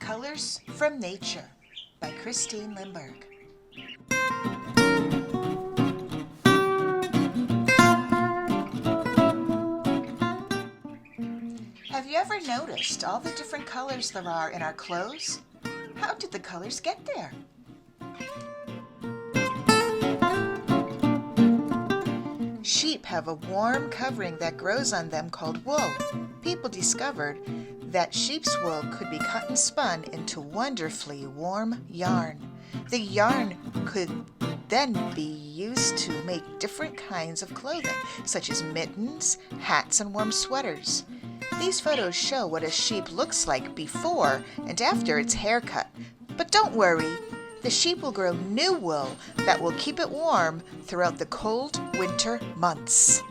Colors from Nature by Christine Lindberg. Have you ever noticed all the different colors there are in our clothes? How did the colors get there? Sheep have a warm covering that grows on them called wool. People discovered that sheep's wool could be cut and spun into wonderfully warm yarn. The yarn could then be used to make different kinds of clothing, such as mittens, hats, and warm sweaters. These photos show what a sheep looks like before and after its haircut. But don't worry, the sheep will grow new wool that will keep it warm throughout the cold winter months.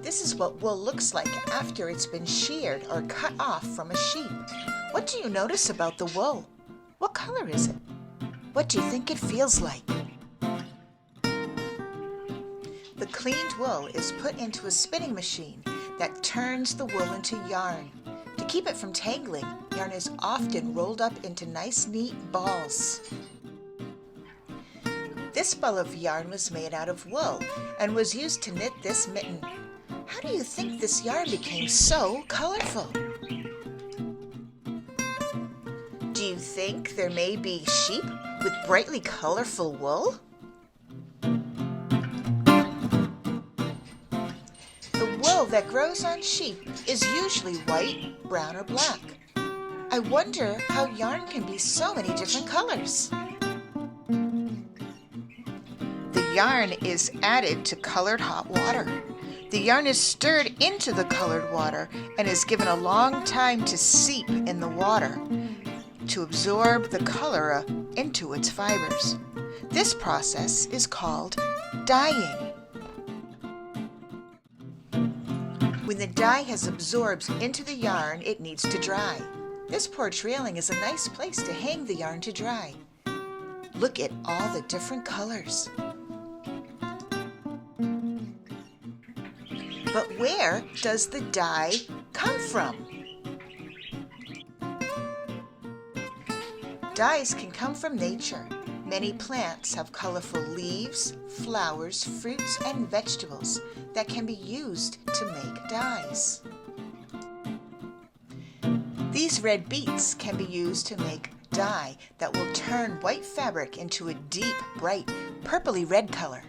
This is what wool looks like after it's been sheared or cut off from a sheep. What do you notice about the wool? What color is it? What do you think it feels like? The cleaned wool is put into a spinning machine that turns the wool into yarn. To keep it from tangling, yarn is often rolled up into nice, neat balls. This ball of yarn was made out of wool and was used to knit this mitten. How do you think this yarn became so colorful? Do you think there may be sheep with brightly colorful wool? The wool that grows on sheep is usually white, brown, or black. I wonder how yarn can be so many different colors. The yarn is added to colored hot water. The yarn is stirred into the colored water and is given a long time to seep in the water to absorb the color into its fibers. This process is called dyeing. When the dye has absorbed into the yarn, it needs to dry. This porch railing is a nice place to hang the yarn to dry. Look at all the different colors. But where does the dye come from? Dyes can come from nature. Many plants have colorful leaves, flowers, fruits, and vegetables that can be used to make dyes. These red beets can be used to make dye that will turn white fabric into a deep, bright, purpley red color.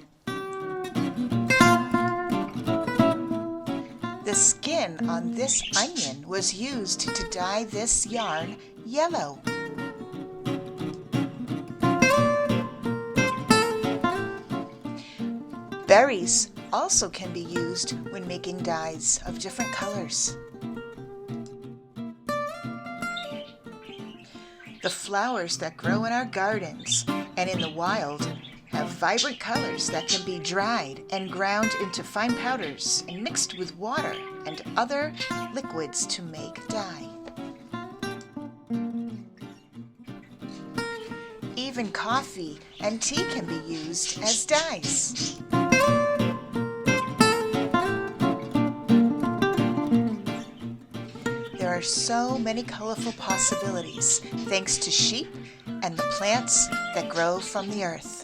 The skin on this onion was used to dye this yarn yellow. Berries also can be used when making dyes of different colors. The flowers that grow in our gardens and in the wild have vibrant colors that can be dried and ground into fine powders and mixed with water and other liquids to make dye. Even coffee and tea can be used as dyes. There are so many colorful possibilities thanks to sheep and the plants that grow from the earth.